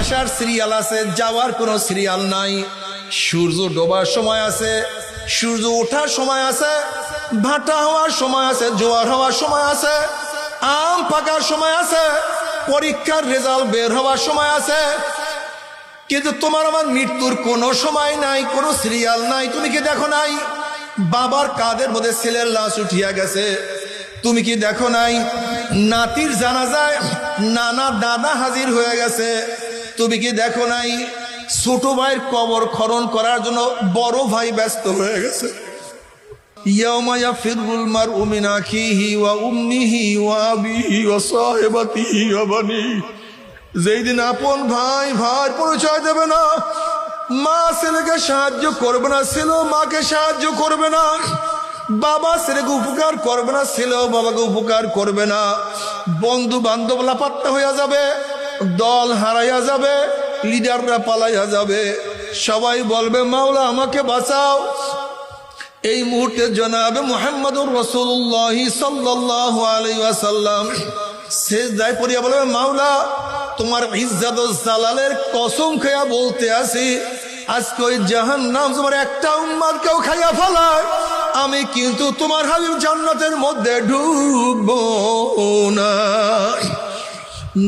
আসার সিরিয়াল আছে, যাওয়ার কোনো সিরিয়াল নাই। সূর্য ডোবার সময় আছে, সূর্য ওঠার সময় আছে, ভাটা হওয়ার সময় আছে, জোয়ার হওয়ার সময় আছে, আম পাকার সময় আছে, পরীক্ষার রেজাল্ট বের হওয়ার সময় আছে। কিন্তু তোমার আমার মৃত্যুর কোনো সময় নাই, কোনো সিরিয়াল নাই। তুমি কি দেখো নাই বাবার কাঁধের মধ্যে ছেলের লাশ উঠিয়া গেছে? তুমি কি দেখো নাই নাতির জানাজায় নানা দাদা হাজির হয়ে গেছে? তুমি কি দেখো নাই ছোট ভাইয়ের কবর খনন করার জন্য বড় ভাই ব্যস্ত হয়ে গেছে? ইয়াউমা ইয়াফিরুল মারউ মিন আখিহি ওয়া উম্মিহি ওয়া আবিহি ওয়া সাহিবাতিহি ওয়া বানিহি। যেই দিন আপন ভাই ভাই পরিচয় দেবে না, মা ছেলেকে সাহায্য করবে না, ছেলে মাকে সাহায্য করবে না, বাবা ছেলেকে উপকার করবে না, ছেলেও বাবাকে উপকার করবে না, বন্ধু বান্ধব লাপাত্তা হইয়া যাবে, দল হারাইয়া যাবে, লিডাররা পালাইয়া যাবে। সবাই বলবে মাওলা আমাকে বাঁচাও। এই মুহূর্তে জনাবে মুহাম্মদুর রাসূলুল্লাহ সাল্লাল্লাহু আলাইহি ওয়াসাল্লাম সেজদায় পড়িয়া বলবে মাওলা তোমার ইজ্জত ও জালালের কসম খাইয়া বলতে আসি, আজকে ওই জাহান্নাম তোমার একটা উম্মতকেও খাইয়া ফেলায়, আমি কিন্তু তোমার হাবিব জান্নাতের মধ্যে ঢুকবো না।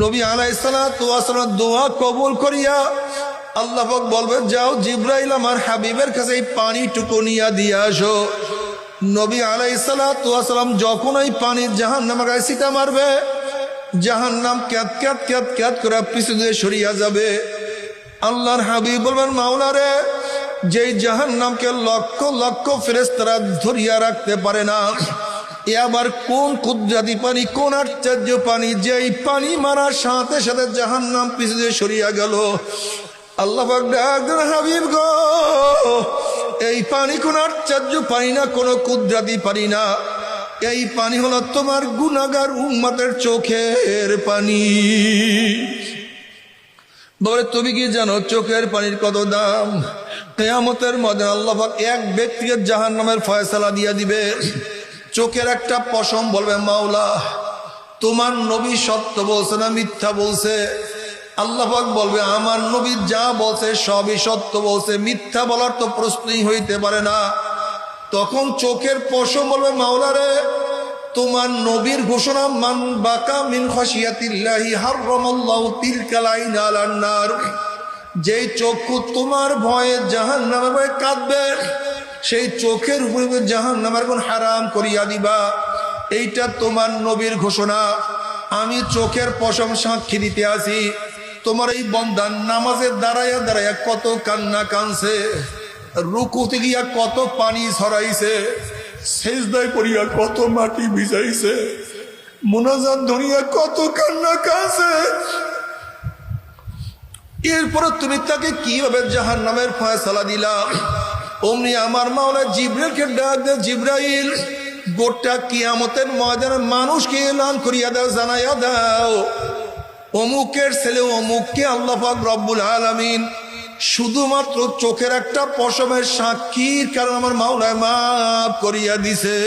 নবী আলাইহিস সালাতু ওয়াস সালাম দোয়া কবুল করিয়া আল্লাহ পাক বলবে যাও জিবরাইল আমার হাবিবের কাছে এই পানিটুকু নিয়ে দিয়ে আসো। নবী আলাইহিস সালাতু ওয়াস সালাম যখন এই পানি জাহান্নামের গায়ে ছিটা মারবে, জাহান্নাম ক্যাত ক্যাত ক্যাত ক্যাত করে পিছনে সরিয়া যাবে। আল্লাহর হাবিব বলবেন মাওলা রে, যেই জাহান্নামকে লক্ষ লক্ষ ফেরেশতারা ধরিয়া রাখতে পারে না, এ আবার কোন কুদরতি পানি, কোন আশ্চর্য পানি, যেই পানি মারার সাথে সাথে জাহান্নাম পিছনে সরিয়া গেল। আল্লাহ পাক ডাকলেন হাবিব গো, এই পানি কোন আশ্চর্য পানি না, কোন কুদরতি পানি না, এই পানি হলো তোমার গুনাহগার উম্মতের চোখের পানি। বলে তুমি কি জানো চোখের পানির কত দাম? কিয়ামতের মধ্যে আল্লাহ পাক এক ব্যক্তিকে জাহান্নামের ফয়সালা দিয়া দিবে। চোখের একটা পশম বলবে মাওলা তোমার নবী সত্য বলছে না মিথ্যা বলছে? আল্লাহ পাক বলবে আমার নবী যা বলছে সবই সত্য বলছে, মিথ্যা বলার তো প্রশ্নই হইতে পারে না। তখন চোখের পশম বলবে মাওলা রে, তোমার নবীর ঘোষণা মান বাকা মিন খাশিয়াতিল্লাহি হারামাল্লাহু তিলকাল আইন আলান নার। যেই চক্ষু তোমার ভয়ে জাহান্নামের ভয়ে কাঁদবে, সেই চোখের উপরে জাহান্নামের কোন হারাম করিয়া দিবা। এইটা তোমার নবীর ঘোষণা। আমি চোখের পশম সাক্ষী দিতে আসি, তোমার এই বন্দার নামাজে দাঁড়াইয়া দাঁড়াইয়া কত কান্না কানছে, রুকুতে গিয়া কত পানি ছড়াইছে, সেজদায় পড়িয়া কত মাটি ভিজাইছে, মুনাজাত ধরিয়া কত কান্না কানছে। এরপরে তুমি তাকে কিভাবে জাহান্নামের ফয়সালা দিলা? অমনি আমার মাওলা জিবরাইলকে ডাক দে, জিবরাইল গোটা কিয়ামতের ময়দানে মানুষকে এলান করিয়া দাও, জানাইয়া দাও অমুকের ছেলে অমুককে আল্লাহ পাক রব্বুল আলামিন শুধুমাত্র চোখের একটা পশমের সাক্ষীর কারণে আমার মাওলায় মাফ করিয়া দিছে।